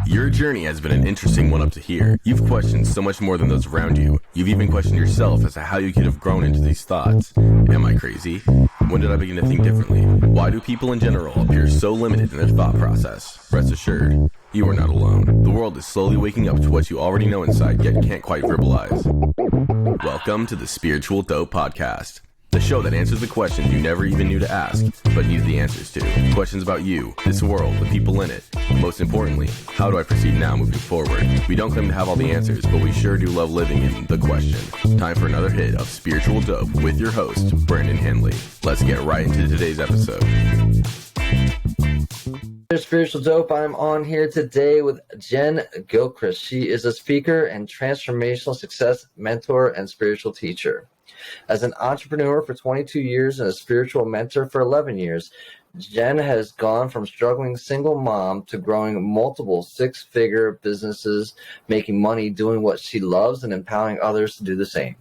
Your journey has been an interesting one up to here. You've questioned so much more than those around you. You've even questioned yourself as to how you could have grown into these thoughts. Am I crazy? When did I begin to think differently? Why do people in general appear so limited in their thought process? Rest assured, you are not alone. The world is slowly waking up to what you already know inside, yet can't quite verbalize. Welcome to the Spiritual Dope Podcast, the show that answers the questions you never even knew to ask, but need the answers to. Questions about you, this world, the people in it. Most importantly, how do I proceed now moving forward? We don't claim to have all the answers, but we sure do love living in the question. Time for another hit of Spiritual Dope with your host, Brandon Henley. Let's get right into today's episode. Spiritual Dope. I'm on here today with Jen Gilchrist. She is a speaker and transformational success mentor and spiritual teacher. As an entrepreneur for 22 years and a spiritual mentor for 11 years, Jen has gone from struggling single mom to growing multiple six-figure businesses, making money doing what she loves and empowering others to do the same.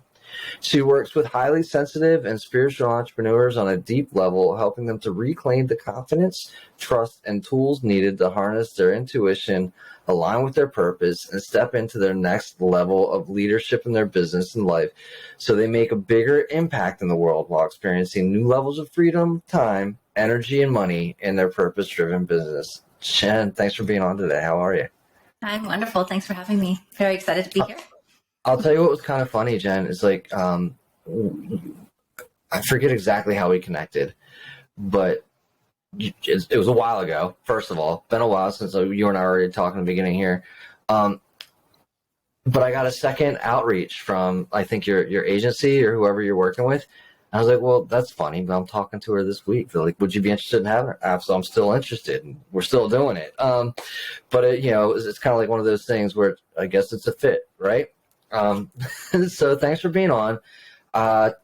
She works with highly sensitive and spiritual entrepreneurs on a deep level, helping them to reclaim the confidence, trust, and tools needed to harness their intuition, align with their purpose, and step into their next level of leadership in their business and life so they make a bigger impact in the world while experiencing new levels of freedom, time, energy, and money in their purpose-driven business. Jen, thanks for being on today. How are you? I'm wonderful. Thanks for having me. Very excited to be here. I'll tell you what was kind of funny, Jen. It's like, I forget exactly how we connected, but it was a while ago. First of all, been a while since you and I were already talking in the beginning here. But I got a second outreach from, I think, your agency or whoever you're working with. And I was like, well, that's funny, but I'm talking to her this week. They're like, would you be interested in having her? So I'm still interested, and we're still doing it. But it's kind of like one of those things where I guess it's a fit, right? So thanks for being on.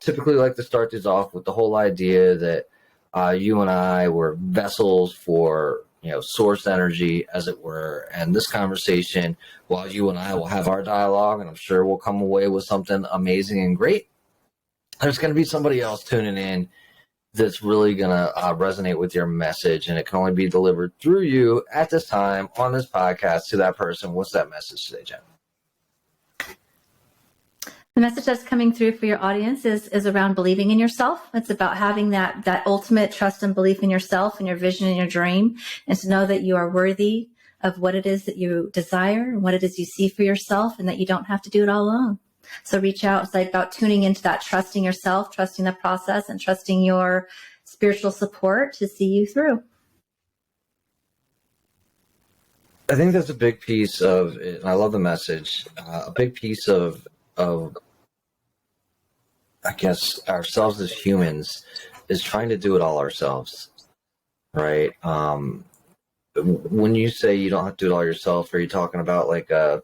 Typically like to start these off with the whole idea that you and I were vessels for, source energy, as it were. And this conversation, while you and I will have our dialogue, and I'm sure we'll come away with something amazing and great, there's going to be somebody else tuning in that's really going to resonate with your message. And it can only be delivered through you at this time on this podcast to that person. What's that message today, Jen? The message that's coming through for your audience is around believing in yourself. It's about having that ultimate trust and belief in yourself and your vision and your dream, and to know that you are worthy of what it is that you desire and what it is you see for yourself, and that you don't have to do it all alone. So reach out. It's like about tuning into that, trusting yourself, trusting the process, and trusting your spiritual support to see you through. I think that's a big piece of it, and I love the message. A big piece of I guess ourselves as humans is trying to do it all ourselves, right? When you say you don't have to do it all yourself, are you talking about like a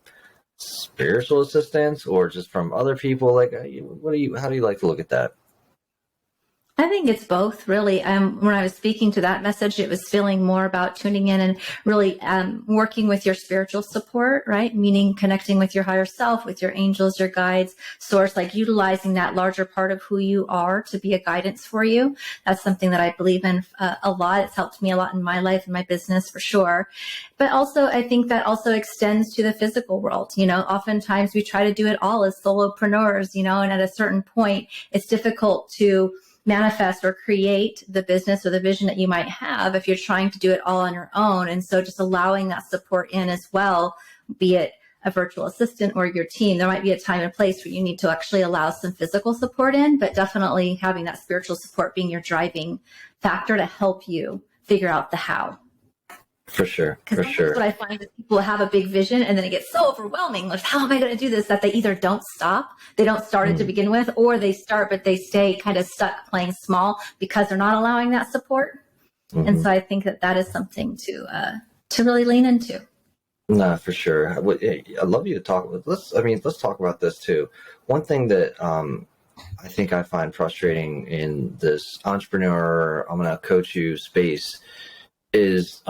spiritual assistance or just from other people? Like, how do you like to look at that? I think it's both, really. When I was speaking to that message, it was feeling more about tuning in and really working with your spiritual support, right? Meaning connecting with your higher self, with your angels, your guides, source, like utilizing that larger part of who you are to be a guidance for you. That's something that I believe in a lot. It's helped me a lot in my life and my business for sure. But also, I think that also extends to the physical world. Oftentimes we try to do it all as solopreneurs, and at a certain point, it's difficult to manifest or create the business or the vision that you might have if you're trying to do it all on your own. And so just allowing that support in as well, be it a virtual assistant or your team, there might be a time and place where you need to actually allow some physical support in, but definitely having that spiritual support being your driving factor to help you figure out the how. For sure. Because what I find is people have a big vision and then it gets so overwhelming. Like, how am I going to do this? That they either don't stop, they don't start it to begin with, or they start, but they stay kind of stuck playing small because they're not allowing that support. Mm-hmm. And so I think that is something to really lean into. No, for sure. I'd love you to talk about let's talk about this too. One thing that I think I find frustrating in this entrepreneur, I'm going to coach you space is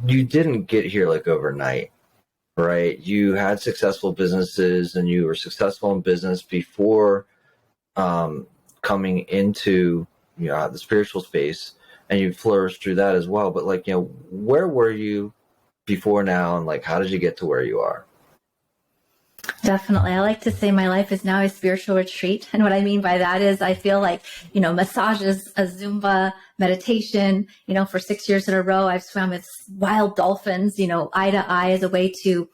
you didn't get here like overnight, right? You had successful businesses and you were successful in business before coming into the spiritual space, and you flourished through that as well. But where were you before now, and like, how did you get to where you are? Definitely. I like to say my life is now a spiritual retreat. And what I mean by that is I feel like, massages, a Zumba, meditation, for 6 years in a row, I've swam with wild dolphins, eye to eye as a way to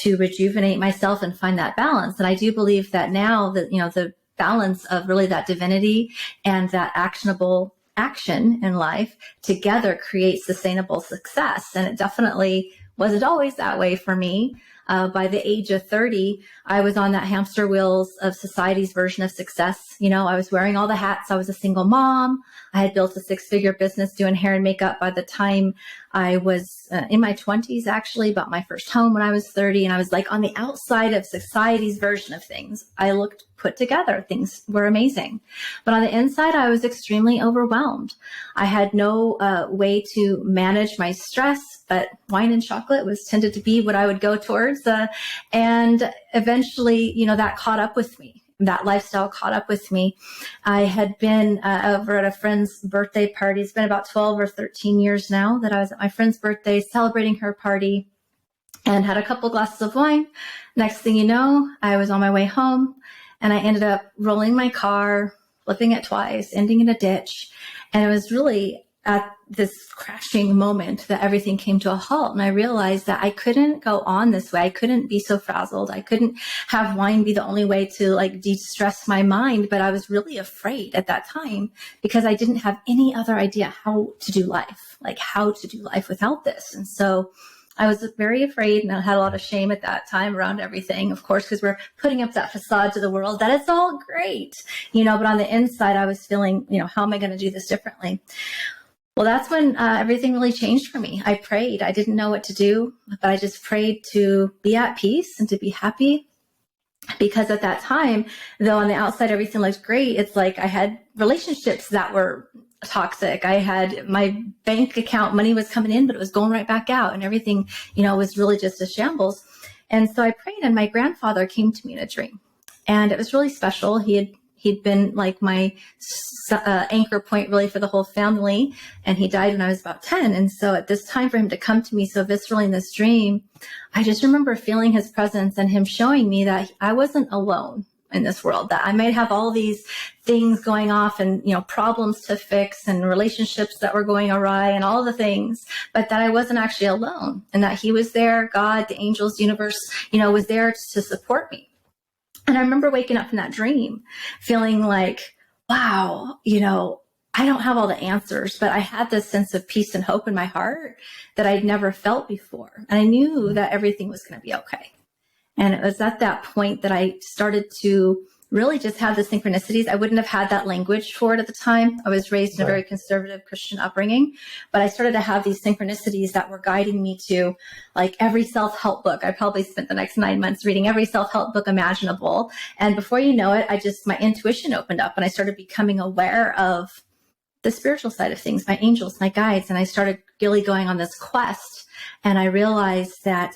rejuvenate myself and find that balance. And I do believe that now that, the balance of really that divinity and that actionable action in life together creates sustainable success. And it definitely wasn't always that way for me. By the age of 30, I was on that hamster wheels of society's version of success. I was wearing all the hats. I was a single mom. I had built a 6-figure business doing hair and makeup by the time I was in my 20s, actually, bought my first home when I was 30. And I was like on the outside of society's version of things. I looked put together. Things were amazing. But on the inside, I was extremely overwhelmed. I had no way to manage my stress, but wine and chocolate tended to be what I would go towards. And eventually, that caught up with me. That lifestyle caught up with me. I had been over at a friend's birthday party. It's been about 12 or 13 years now that I was at my friend's birthday celebrating her party and had a couple glasses of wine. Next thing you know, I was on my way home and I ended up rolling my car, flipping it twice, ending in a ditch. And it was really at this crashing moment that everything came to a halt. And I realized that I couldn't go on this way. I couldn't be so frazzled. I couldn't have wine be the only way to like de-stress my mind. But I was really afraid at that time because I didn't have any other idea how to do life without this. And so I was very afraid, and I had a lot of shame at that time around everything, of course, because we're putting up that facade to the world that it's all great, but on the inside, I was feeling, how am I going to do this differently? Well, that's when everything really changed for me. I prayed. I didn't know what to do, but I just prayed to be at peace and to be happy. Because at that time, though on the outside everything looked great, it's like I had relationships that were toxic. I had my bank account, money was coming in, but it was going right back out, and everything, was really just a shambles. And so I prayed, and my grandfather came to me in a dream, and it was really special. He'd been like my anchor point really for the whole family, and he died when I was about 10. And so at this time for him to come to me so viscerally in this dream, I just remember feeling his presence and him showing me that I wasn't alone in this world, that I might have all these things going off and, problems to fix and relationships that were going awry and all the things, but that I wasn't actually alone, and that he was there, God, the angels, universe, was there to support me. And I remember waking up from that dream feeling like, wow, I don't have all the answers, but I had this sense of peace and hope in my heart that I'd never felt before. And I knew that everything was going to be okay. And it was at that point that I started to really just have the synchronicities. I wouldn't have had that language for it at the time. I was raised in a very conservative Christian upbringing, but I started to have these synchronicities that were guiding me to like every self-help book. I probably spent the next 9 months reading every self-help book imaginable. And before you know it, my intuition opened up and I started becoming aware of the spiritual side of things, my angels, my guides. And I started really going on this quest. And I realized that,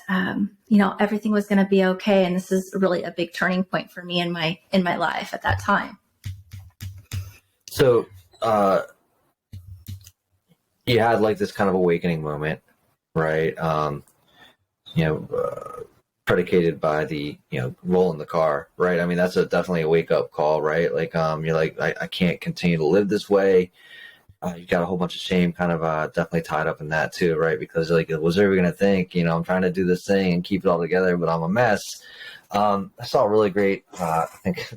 everything was going to be okay. And this is really a big turning point for me in my life at that time. So, you had like this kind of awakening moment, right? Predicated by the, roll in the car, right? I mean, that's definitely a wake up call, right? Like, you're like, I can't continue to live this way. You got a whole bunch of shame kind of definitely tied up in that too, right? Because like, what's everyone going to think? I'm trying to do this thing and keep it all together, but I'm a mess. I saw a really great, I think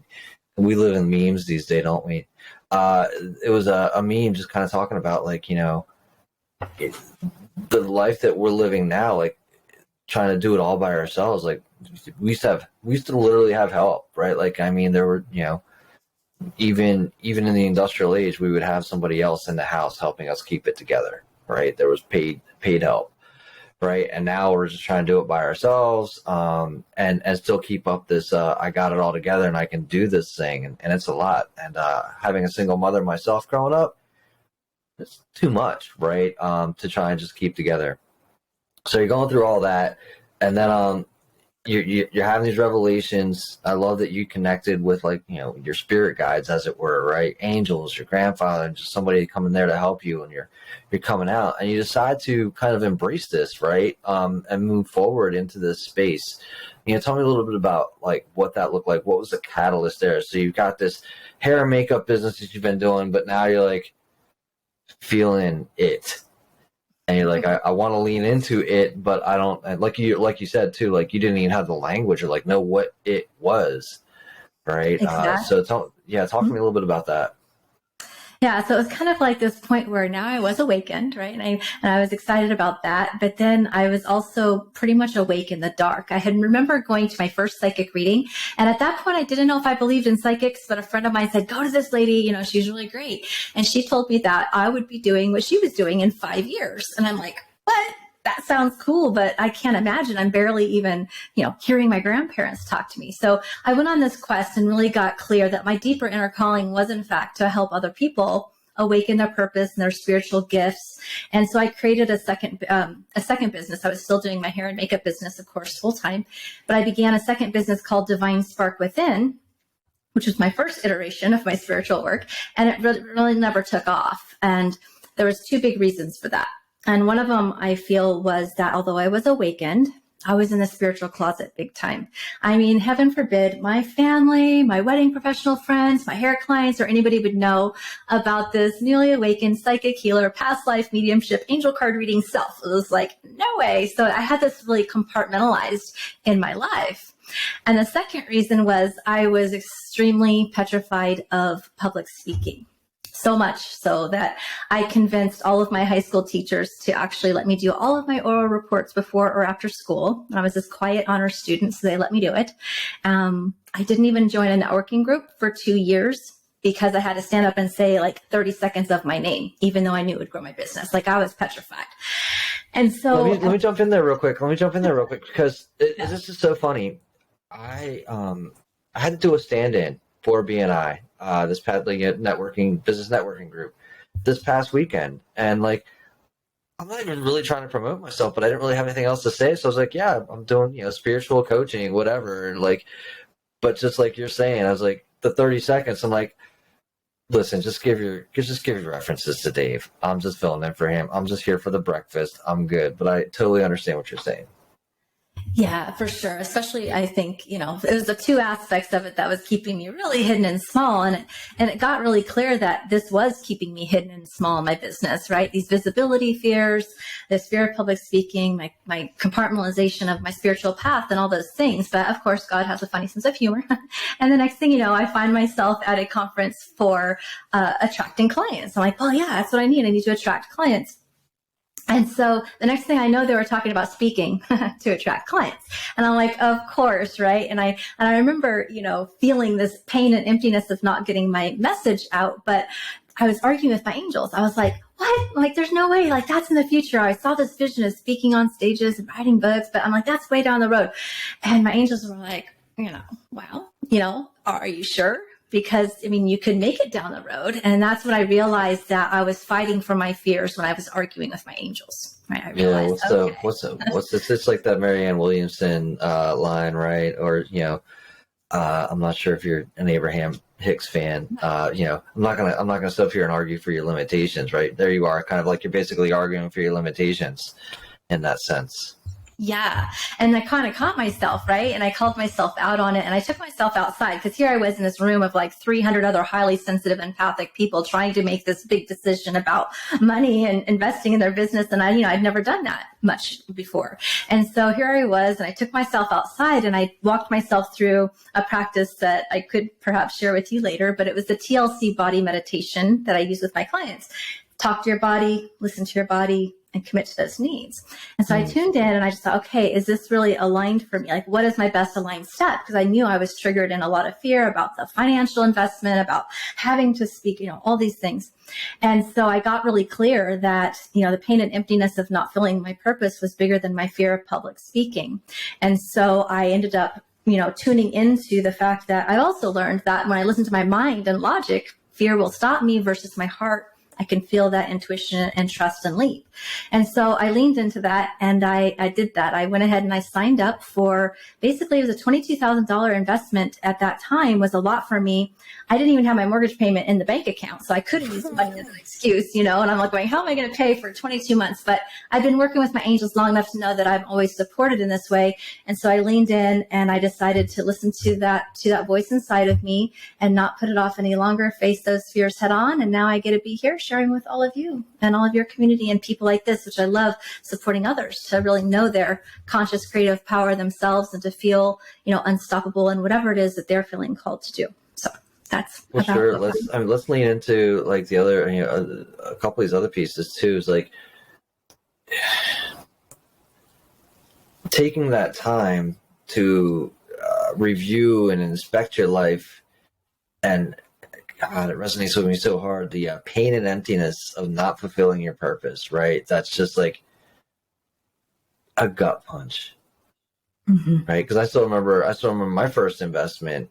we live in memes these days, don't we? It was a meme just kind of talking about like, the life that we're living now, like trying to do it all by ourselves. Like we used to literally have help, right? Like, I mean, there were, even in the industrial age, we would have somebody else in the house helping us keep it together, right? There was paid help, right? And now we're just trying to do it by ourselves, and still keep up this, I got it all together and I can do this thing. And it's a lot. And having a single mother myself growing up, it's too much, right? To try and just keep together. So you're going through all that. And then you're having these revelations. I love that you connected with, like, your spirit guides, as it were, right? Angels, your grandfather, and just somebody coming there to help you, and you're coming out, and you decide to kind of embrace this, right? And move forward into this space. Tell me a little bit about, like, what that looked like. What was the catalyst there? So you've got this hair and makeup business that you've been doing, but now you're like feeling it. And you're like, I want to lean into it, but I don't, like you said too, like you didn't even have the language or like know what it was, right? Exactly. Talk to me a little bit about that. Yeah, so it was kind of like this point where now I was awakened, right? And I was excited about that. But then I was also pretty much awake in the dark. I had remember going to my first psychic reading. And at that point, I didn't know if I believed in psychics, but a friend of mine said, go to this lady, she's really great. And she told me that I would be doing what she was doing in 5 years. And I'm like, what? That sounds cool, but I can't imagine. I'm barely even, hearing my grandparents talk to me. So I went on this quest and really got clear that my deeper inner calling was, in fact, to help other people awaken their purpose and their spiritual gifts. And so I created a second business. I was still doing my hair and makeup business, of course, full time, but I began a second business called Divine Spark Within, which was my first iteration of my spiritual work. And it really never took off. And there was 2 big reasons for that. And one of them, I feel, was that although I was awakened, I was in the spiritual closet big time. I mean, heaven forbid, my family, my wedding professional friends, my hair clients, or anybody would know about this newly awakened psychic healer, past life mediumship, angel card reading self. It was like, no way. So I had this really compartmentalized in my life. And the second reason was I was extremely petrified of public speaking. So much so that I convinced all of my high school teachers to actually let me do all of my oral reports before or after school. I was this quiet honor student, so they let me do it. I didn't even join a networking group for 2 years because I had to stand up and say like 30 seconds of my name, even though I knew it would grow my business. Like I was petrified. And so let me jump in there real quick. Because this is so funny. I had to do a stand-in for BNI. This past business networking group this past weekend, and like I'm not even really trying to promote myself, but I didn't really have anything else to say, so I was like, yeah, I'm doing spiritual coaching, whatever, and like, but just like you're saying, I was like, the 30 seconds, I'm like, listen, just give your references to Dave. I'm just filling in for him. I'm just here for the breakfast. I'm good, but I totally understand what you're saying. Yeah, for sure. Especially, I think, it was the 2 aspects of it that was keeping me really hidden and small. And it got really clear that this was keeping me hidden and small in my business, right? These visibility fears, this fear of public speaking, my compartmentalization of my spiritual path and all those things. But of course, God has a funny sense of humor. And the next thing you know, I find myself at a conference for attracting clients. I'm like, well, yeah, that's what I need. I need to attract clients. And so the next thing I know, they were talking about speaking to attract clients. And I'm like, of course, right? And I remember, feeling this pain and emptiness of not getting my message out. But I was arguing with my angels. I was like, what? Like, there's no way. Like, that's in the future. I saw this vision of speaking on stages and writing books, but I'm like, that's way down the road. And my angels were like, wow, are you sure? Because, you could make it down the road. And that's when I realized that I was fighting for my fears when I was arguing with my angels. Right? I realized, what's this? It's like that Marianne Williamson line, right? Or, I'm not sure if you're an Abraham Hicks fan. I'm not gonna sit up here and argue for your limitations, right? There you are, kind of like you're basically arguing for your limitations in that sense. Yeah. And I kind of caught myself, right? And I called myself out on it, and I took myself outside because here I was in this room of like 300 other highly sensitive, empathic people trying to make this big decision about money and investing in their business. And I'd never done that much before. And so here I was, and I took myself outside and I walked myself through a practice that I could perhaps share with you later, but it was the TLC body meditation that I use with my clients. Talk to your body, listen to your body, and commit to those needs. And so I tuned in and I just thought, okay, is this really aligned for me? Like, what is my best aligned step? Because I knew I was triggered in a lot of fear about the financial investment, about having to speak, all these things. And so I got really clear that, the pain and emptiness of not feeling my purpose was bigger than my fear of public speaking. And so I ended up, tuning into the fact that I also learned that when I listen to my mind and logic, fear will stop me versus my heart I can feel that intuition and trust and leap. And so I leaned into that, and I did that. I went ahead and I signed up for, basically it was a $22,000 investment at that time, was a lot for me. I didn't even have my mortgage payment in the bank account, so I couldn't use money as an excuse, and I'm like going, how am I going to pay for 22 months? But I've been working with my angels long enough to know that I'm always supported in this way. And so I leaned in and I decided to listen to that voice inside of me and not put it off any longer, face those fears head on. And now I get to be here sharing with all of you and all of your community and people like this, which I love, supporting others to really know their conscious creative power themselves and to feel, unstoppable in whatever it is that they're feeling called to do. So that's sure. Let's lean into like the other, a couple of these other pieces too. Is like taking that time to review and inspect your life, and God, it resonates with me so hard. The pain and emptiness of not fulfilling your purpose, right? That's just like a gut punch. Mm-hmm. Right, because I still remember my first investment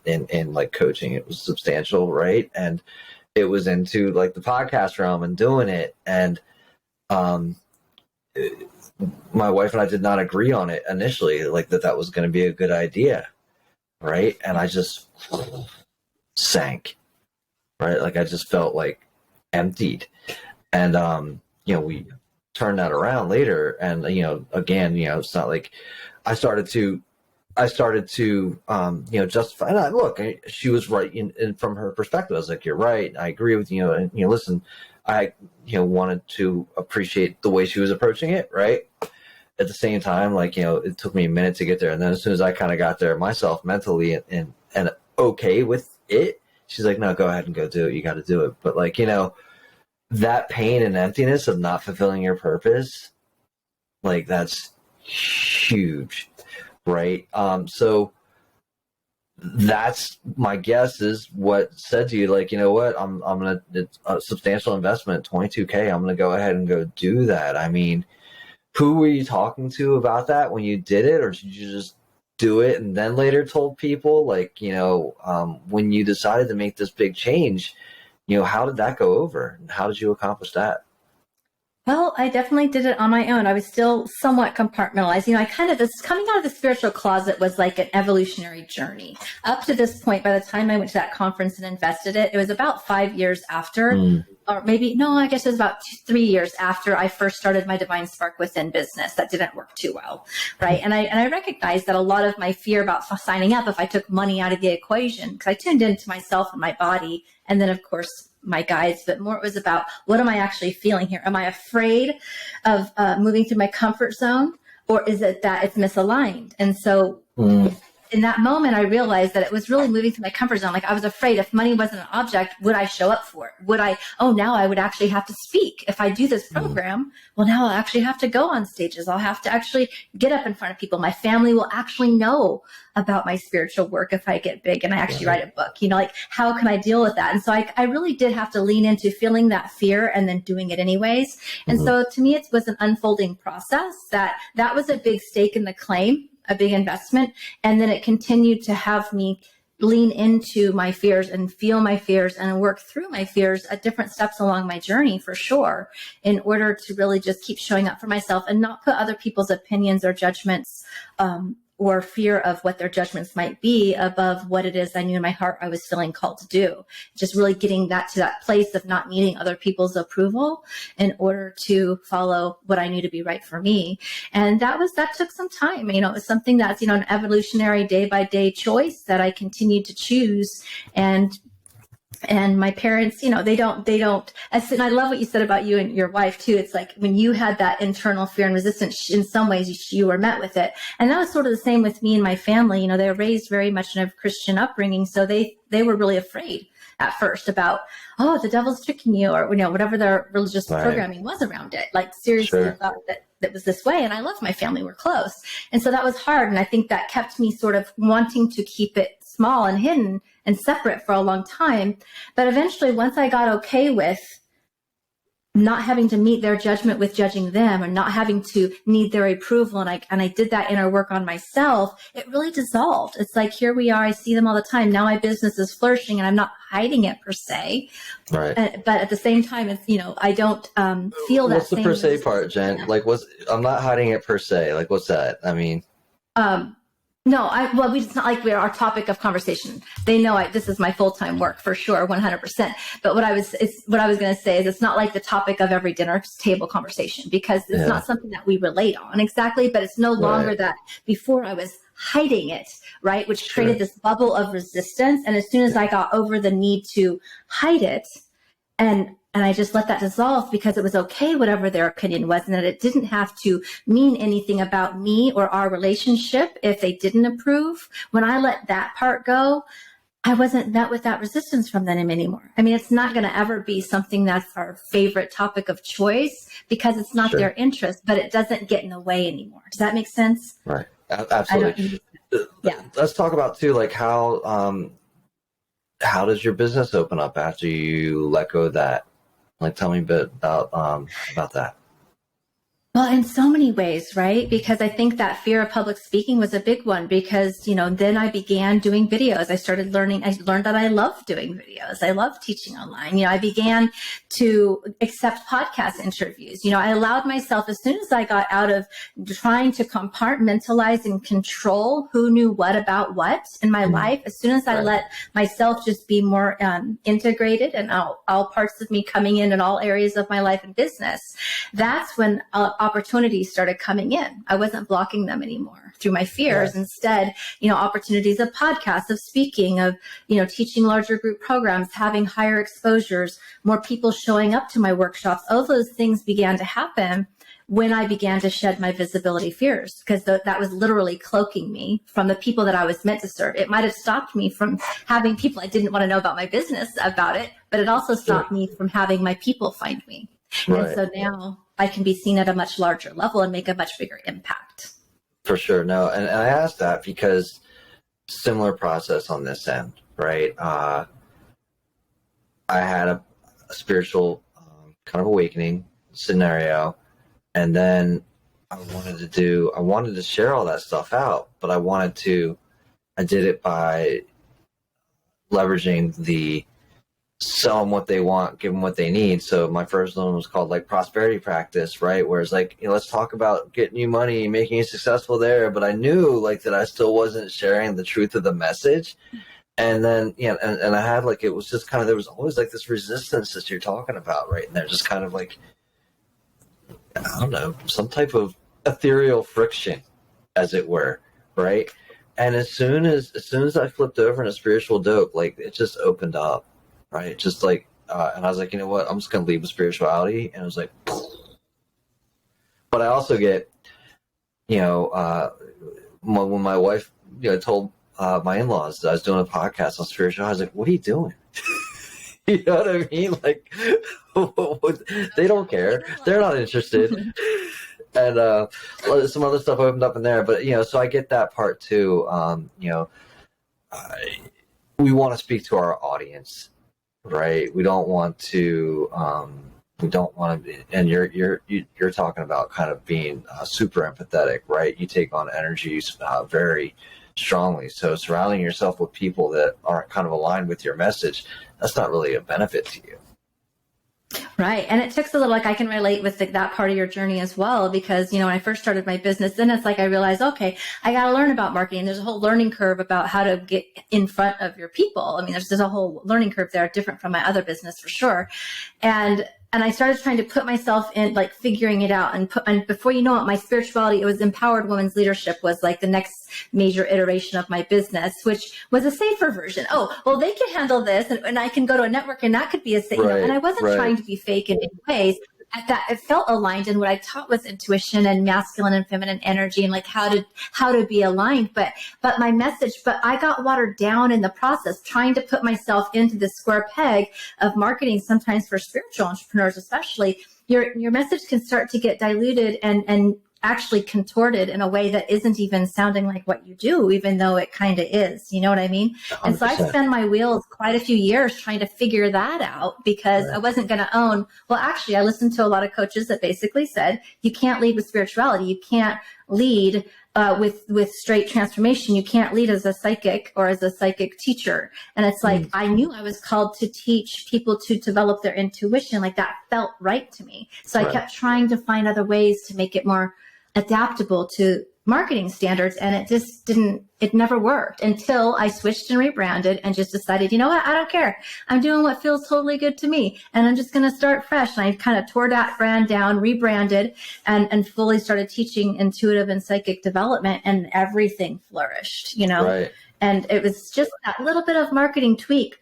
in like coaching. It was substantial, right, and it was into like the podcast realm and doing it. And my wife and I did not agree on it initially, like that was going to be a good idea, right? And I just sank, right? Like I just felt like emptied, and we turned that around later, and again, it's not like I started to justify. And look, she was right in from her perspective. I was like, you're right. I agree with you. And listen, I wanted to appreciate the way she was approaching it. Right. At the same time, like it took me a minute to get there, and then as soon as I kind of got there myself mentally and okay with it, she's like, no, go ahead and go do it. You got to do it. But like that pain and emptiness of not fulfilling your purpose, like that's huge, right? So that's my guess is what said to you, like, what, I'm gonna, it's a substantial investment, $22K, I'm gonna go ahead and go do that. I mean, who were you talking to about that when you did it, or did you just do it and then later told people? Like, when you decided to make this big change, how did that go over, and how did you accomplish that? Well, I definitely did it on my own. I was still somewhat compartmentalized. This coming out of the spiritual closet was like an evolutionary journey. Up to this point, by the time I went to that conference and invested it was about 5 years after, or maybe, no, I guess it was about 3 years after I first started my Divine Spark Within business. That didn't work too well, right? And I recognized that a lot of my fear about signing up, if I took money out of the equation, because I tuned into myself and my body, and then of course my guides, but more it was about, what am I actually feeling here? Am I afraid of moving through my comfort zone, or is it that it's misaligned? And so in that moment, I realized that it was really moving through my comfort zone. Like I was afraid if money wasn't an object, would I show up for it? Now I would actually have to speak. If I do this program, well, now I'll actually have to go on stages. I'll have to actually get up in front of people. My family will actually know about my spiritual work if I get big and I actually write a book. Like, how can I deal with that? And so I really did have to lean into feeling that fear and then doing it anyways. And so to me, it was an unfolding process that was a big stake in the claim, a big investment. And then it continued to have me lean into my fears and feel my fears and work through my fears at different steps along my journey, for sure, in order to really just keep showing up for myself and not put other people's opinions or judgments or fear of what their judgments might be above what it is I knew in my heart I was feeling called to do. Just really getting that to that place of not needing other people's approval in order to follow what I knew to be right for me. And that took some time. It was something that's, an evolutionary day by day choice that I continued to choose. And my parents, they don't, and I love what you said about you and your wife too. It's like when you had that internal fear and resistance, in some ways you were met with it. And that was sort of the same with me and my family. They were raised very much in a Christian upbringing. So they were really afraid at first about, the devil's tricking you, or, whatever their religious programming was around it. Like seriously, I thought that was this way. And I love my family. We're close. And so that was hard. And I think that kept me sort of wanting to keep it small and hidden and separate for a long time. But eventually, once I got okay with not having to meet their judgment with judging them, or not having to need their approval. And I did that inner work on myself. It really dissolved. It's like, here we are. I see them all the time. Now my business is flourishing and I'm not hiding it per se. Right. But at the same time, it's, I don't feel that. What's the per se part, Jen? Like, I'm not hiding it per se. Like, what's that? I mean, no, it's not like we're our topic of conversation. They know this is my full-time work for sure, 100%. But what I was going to say is it's not like the topic of every dinner table conversation, because it's not something that we relate on exactly, but it's no longer that. Before I was hiding it, right? Which created this bubble of resistance. And as soon as I got over the need to hide it, and I just let that dissolve, because it was okay, whatever their opinion was, and that it didn't have to mean anything about me or our relationship if they didn't approve. When I let that part go, I wasn't met with that resistance from them anymore. I mean, it's not going to ever be something that's our favorite topic of choice, because it's not their interest, but it doesn't get in the way anymore. Does that make sense? Right. Absolutely. Yeah. Let's talk about too, like how does your business open up after you let go of that? Like, tell me a bit about that. Well, in so many ways, right? Because I think that fear of public speaking was a big one, because, then I began doing videos. I learned that I love doing videos. I love teaching online. I began to accept podcast interviews. I allowed myself, as soon as I got out of trying to compartmentalize and control who knew what about what in my life, as soon as I let myself just be more integrated, and all parts of me coming in all areas of my life and business, that's when opportunities started coming in. I wasn't blocking them anymore through my fears. Yeah. Instead, opportunities of podcasts, of speaking, of, teaching larger group programs, having higher exposures, more people showing up to my workshops. All those things began to happen when I began to shed my visibility fears, because that was literally cloaking me from the people that I was meant to serve. It might have stopped me from having people I didn't want to know about my business about it, but it also stopped me from having my people find me. Right. And so now I can be seen at a much larger level and make a much bigger impact. For sure. No. And I asked that because similar process on this end, right? I had a spiritual kind of awakening scenario. And then I wanted to share all that stuff out, but I did it by leveraging the sell them what they want, give them what they need. So my first one was called like prosperity practice, right? Where it's like, let's talk about getting you money, making you successful there. But I knew like that I still wasn't sharing the truth of the message. And then, and I had like, it was just kind of, there was always like this resistance that you're talking about, right? And they're just kind of like, I don't know, some type of ethereal friction, as it were, right? And as soon as I flipped over in a spiritual dope, like it just opened up. Right, just like, and I was like, you know what? I'm just gonna leave with spirituality, and it was like, but I also get, when my wife, told my in-laws that I was doing a podcast on spirituality, I was like, what are you doing? You know what I mean? Like, they don't care, they're not interested, and some other stuff opened up in there, but so I get that part too. We want to speak to our audience. Right. We don't want to be, and you're talking about kind of being super empathetic, right? You take on energies very strongly. So surrounding yourself with people that aren't kind of aligned with your message, that's not really a benefit to you. Right. And it took a little, like I can relate with that part of your journey as well, because, when I first started my business, then it's like I realized, okay, I got to learn about marketing. There's a whole learning curve about how to get in front of your people. I mean, there's a whole learning curve there, different from my other business for sure. And I started trying to put myself in, like figuring it out. And before you know it, my spirituality, it was empowered women's leadership was like the next major iteration of my business, which was a safer version. Oh, well, they can handle this, and I can go to a network, and that could be a safe. And I wasn't trying to be fake in any ways. That it felt aligned, and what I taught was intuition and masculine and feminine energy, and like how to be aligned. But my message, I got watered down in the process, trying to put myself into the square peg of marketing. Sometimes for spiritual entrepreneurs, especially, your message can start to get diluted and actually contorted in a way that isn't even sounding like what you do, even though it kind of is. You know what I mean? 100%. And so I spent my wheels quite a few years trying to figure that out, because I wasn't going to own. Well, actually, I listened to a lot of coaches that basically said, you can't lead with spirituality. You can't lead with straight transformation. You can't lead as a psychic or as a psychic teacher. And it's like, I knew I was called to teach people to develop their intuition. Like, that felt right to me. So I kept trying to find other ways to make it more adaptable to marketing standards. And it never worked until I switched and rebranded and just decided, you know what? I don't care. I'm doing what feels totally good to me. And I'm just going to start fresh. And I kind of tore that brand down, rebranded, and fully started teaching intuitive and psychic development, and everything flourished, you know? Right. And it was just that little bit of marketing tweak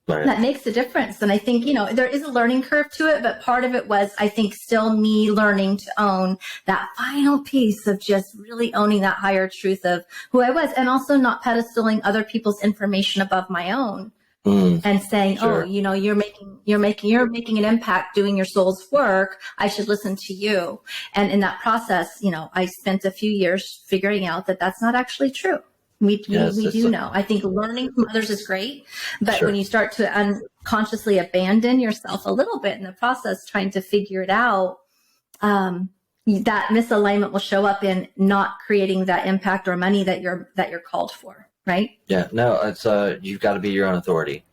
that makes a difference. And I think, you know, there is a learning curve to it, but part of it was, I think, still me learning to own that final piece of just really owning that higher truth of who I was, and also not pedestaling other people's information above my own. And saying, oh, you know, you're making an impact doing your soul's work. I should listen to you. And in that process, you know, I spent a few years figuring out that that's not actually true. We do know. I think learning from others is great, but when you start to unconsciously abandon yourself a little bit in the process, trying to figure it out, that misalignment will show up in not creating that impact or money that you're called for. Right? Yeah. No, it's you've got to be your own authority,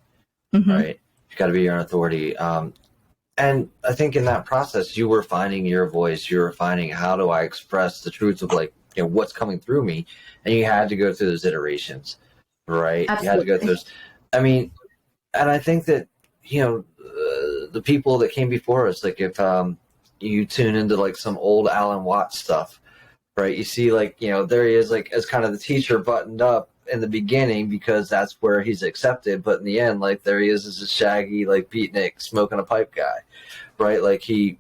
right? You've got to be your own authority. And I think in that process, you were finding your voice. You were finding, how do I express the truth of, like, you know, what's coming through me, and you had to go through those iterations, right? Absolutely. You had to go through those. I mean, and I think that, you know, the people that came before us, like, if you tune into like some old Alan Watts stuff, right? You see, like, you know, there he is, like, as kind of the teacher, buttoned up in the beginning because that's where he's accepted, but in the end, like, there he is as a shaggy, like, beatnik smoking a pipe guy, right? Like, he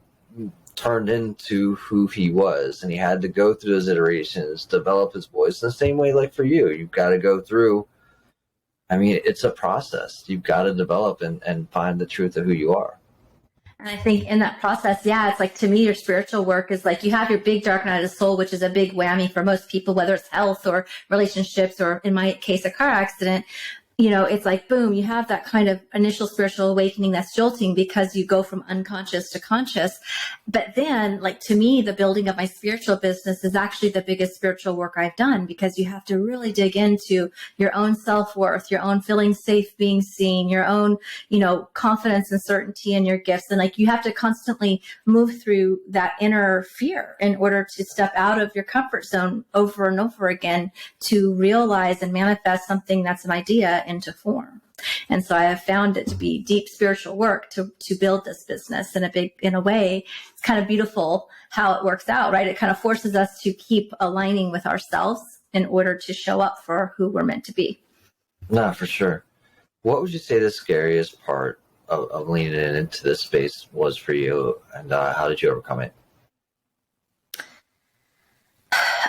turned into who he was, and he had to go through those iterations, develop his voice. In the same way, like, for you've got to go through, I mean, it's a process. You've got to develop and find the truth of who you are. And I think in that process, it's like, to me, your spiritual work is like, you have your big dark night of the soul, which is a big whammy for most people, whether it's health or relationships, or in my case, a car accident. You know, it's like, boom, you have that kind of initial spiritual awakening that's jolting, because you go from unconscious to conscious. But then, like, to me, the building of my spiritual business is actually the biggest spiritual work I've done, because you have to really dig into your own self-worth, your own feeling safe being seen, your own, you know, confidence and certainty in your gifts. And, like, you have to constantly move through that inner fear in order to step out of your comfort zone over and over again, to realize and manifest something that's an idea into form. And so I have found it to be deep spiritual work to build this business in a way. It's kind of beautiful how it works out, right? It kind of forces us to keep aligning with ourselves in order to show up for who we're meant to be. No, for sure. What would you say the scariest part of leaning into this space was for you, and how did you overcome it?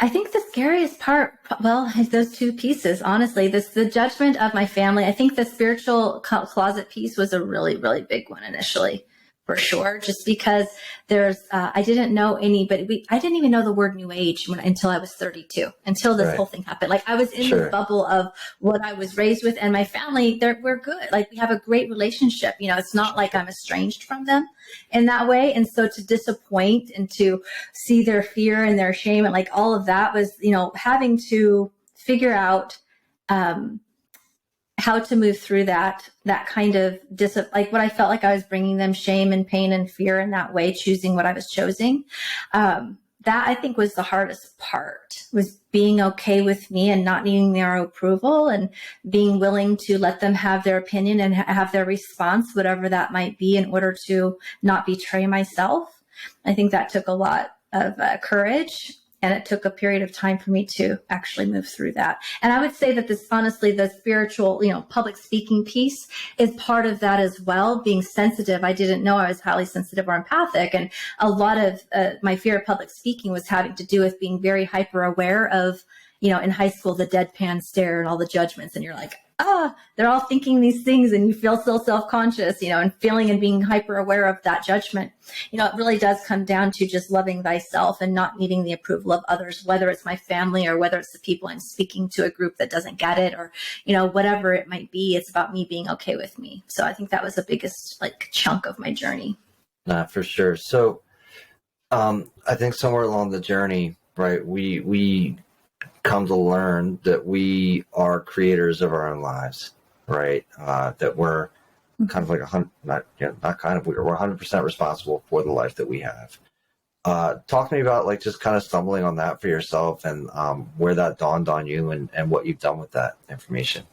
I think the scariest part, well, is those two pieces, honestly. The judgment of my family. I think the spiritual closet piece was a really, really big one initially, for sure. Just because I didn't know anybody. I didn't even know the word New Age until I was 32, until this whole thing happened. Like, I was in this bubble of what I was raised with, and my family, we're good. Like, we have a great relationship. You know, it's not like I'm estranged from them in that way. And so to disappoint and to see their fear and their shame and, like, all of that was, you know, having to figure out how to move through that kind of like what I felt like I was bringing them shame and pain and fear in that way, choosing what I was choosing. That, I think, was the hardest part, was being okay with me and not needing their approval, and being willing to let them have their opinion and have their response, whatever that might be, in order to not betray myself. I think that took a lot of courage. And it took a period of time for me to actually move through that. And I would say that honestly, the spiritual, you know, public speaking piece is part of that as well. Being sensitive. I didn't know I was highly sensitive or empathic. And a lot of my fear of public speaking was having to do with being very hyper aware of, you know, in high school, the deadpan stare and all the judgments. And you're like, they're all thinking these things, and you feel so self-conscious, and feeling and being hyper aware of that judgment. It really does come down to just loving thyself and not needing the approval of others, whether it's my family or whether it's the people I'm speaking to, a group that doesn't get it, or, whatever it might be. It's about me being okay with me. So I think that was the biggest chunk of my journey. For sure. So I think somewhere along the journey, right, we come to learn that we are creators of our own lives, right? That we're kind of like we're 100% responsible for the life that we have. Talk to me about just kind of stumbling on that for yourself, and where that dawned on you, and what you've done with that information.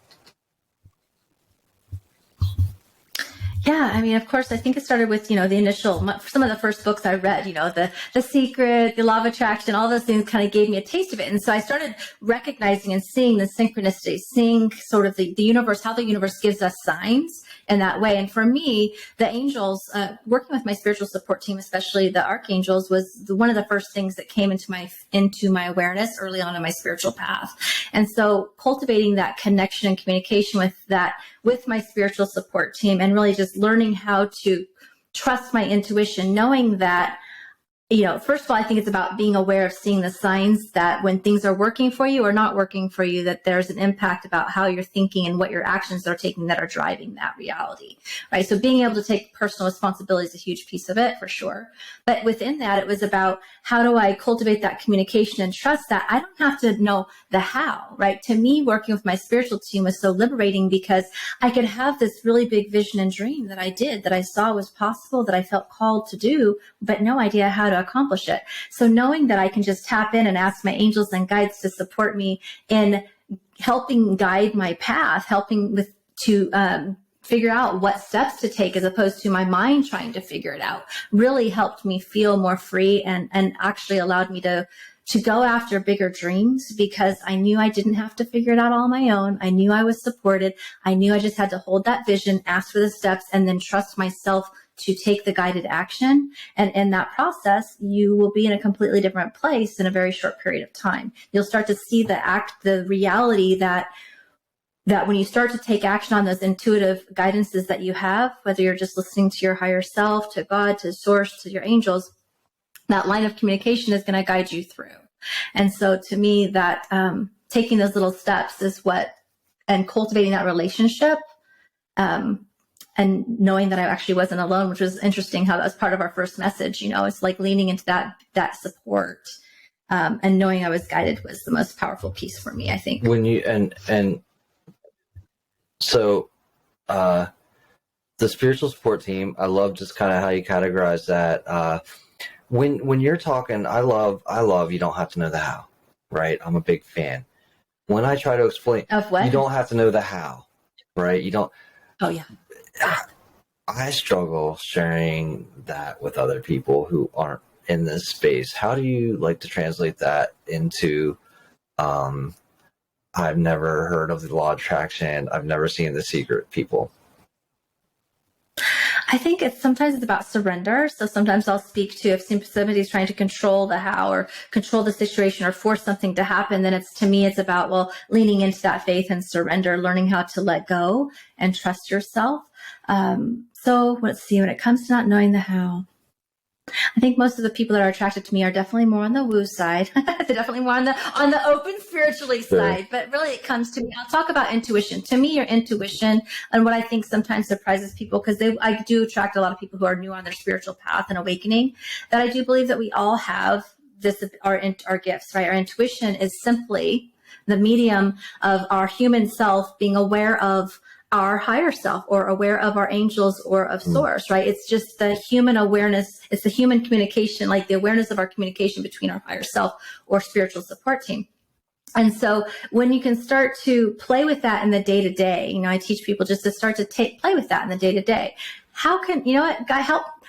Yeah, I mean, of course, I think it started with, the initial, some of the first books I read, The Secret, The Law of Attraction, all those things kind of gave me a taste of it. And so I started recognizing and seeing the synchronicities, seeing sort of the universe, how the universe gives us signs in that way. And for me, the angels, working with my spiritual support team, especially the archangels, was one of the first things that came into my awareness early on in my spiritual path. And so cultivating that connection and communication with my spiritual support team, and really just learning how to trust my intuition, knowing that, first of all, I think it's about being aware of seeing the signs that when things are working for you or not working for you, that there's an impact about how you're thinking and what your actions are taking that are driving that reality, right? So being able to take personal responsibility is a huge piece of it, for sure. But within that, it was about, how do I cultivate that communication and trust that I don't have to know the how, right? To me, working with my spiritual team was so liberating, because I could have this really big vision and dream that I saw was possible, that I felt called to do, but no idea how to accomplish it. So knowing that I can just tap in and ask my angels and guides to support me in helping guide my path, helping to figure out what steps to take, as opposed to my mind trying to figure it out, really helped me feel more free, and actually allowed me to go after bigger dreams, because I knew I didn't have to figure it out all on my own. I knew I was supported. I knew I just had to hold that vision, ask for the steps, and then trust myself to take the guided action. And in that process, you will be in a completely different place in a very short period of time. You'll start to see the reality that when you start to take action on those intuitive guidances that you have, whether you're just listening to your higher self, to God, to source, to your angels, that line of communication is going to guide you through. And so to me, that taking those little steps is and cultivating that relationship, and knowing that I actually wasn't alone, which was interesting how that was part of our first message. It's like leaning into that support, and knowing I was guided was the most powerful piece for me, I think. When you, so the spiritual support team, I love just kind of how you categorize that. When you're talking, I love you don't have to know the how, right? I'm a big fan. When I try to explain, of what? You don't have to know the how, right? You don't. Oh yeah. I struggle sharing that with other people who aren't in this space. How do you like to translate that into, I've never heard of the law of attraction, I've never seen The Secret, people? I think sometimes it's about surrender. So sometimes I'll speak to, if somebody's trying to control the how, or control the situation, or force something to happen, then to me, it's about, leaning into that faith and surrender, learning how to let go and trust yourself. So let's see, when it comes to not knowing the how, I think most of the people that are attracted to me are definitely more on the woo side. They're definitely more on the open spiritually side. But really, it comes to me. I'll talk about intuition. To me, your intuition, and what I think sometimes surprises people, because I do attract a lot of people who are new on their spiritual path and awakening, that I do believe that we all have our gifts, right? Our intuition is simply the medium of our human self being aware of our higher self, or aware of our angels, or of source, right? It's just the human awareness. It's the human communication, like the awareness of our communication between our higher self or spiritual support team. And so when you can start to play with that in the day to day, I teach people just to start to play with that in the day to day. How can,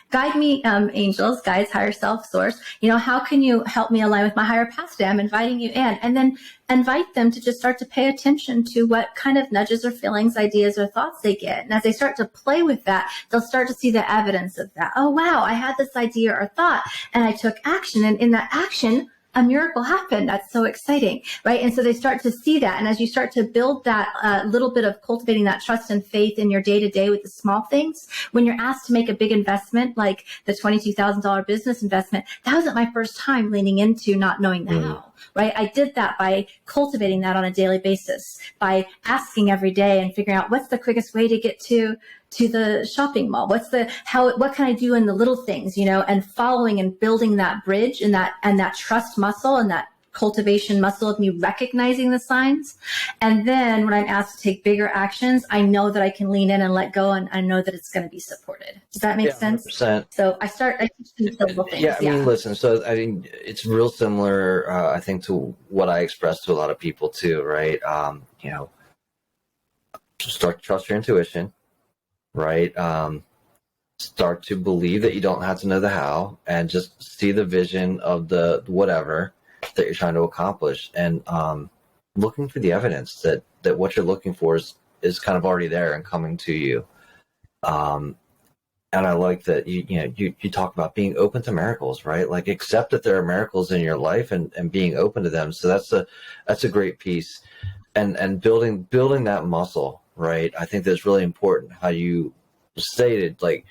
guide me, angels, guides, higher self, source. How can you help me align with my higher path today? I'm inviting you in, and then invite them to just start to pay attention to what kind of nudges or feelings, ideas, or thoughts they get. And as they start to play with that, they'll start to see the evidence of that. Oh, wow, I had this idea or thought, and I took action. And in that action, a miracle happened. That's so exciting, right? And so they start to see that. And as you start to build that little bit of cultivating that trust and faith in your day to day with the small things, when you're asked to make a big investment, like the $22,000 business investment, that wasn't my first time leaning into not knowing the how, right? I did that by cultivating that on a daily basis, by asking every day and figuring out what's the quickest way to get to the shopping mall. What can I do in the little things, and following and building that bridge and that trust muscle and that cultivation muscle of me recognizing the signs. And then when I'm asked to take bigger actions, I know that I can lean in and let go, and I know that it's going to be supported. Does that make sense? 100%. So I teach these little things. Yeah, I mean, listen, so I mean, it's real similar, I think, to what I express to a lot of people too, right? Start to trust your intuition, right? Start to believe that you don't have to know the how, and just see the vision of the whatever that you're trying to accomplish, and looking for the evidence that what you're looking for is kind of already there and coming to you. And I like that you talk about being open to miracles, right? Like, accept that there are miracles in your life and being open to them. So that's a great piece, and building that muscle, right? I think that's really important. How you stated, like,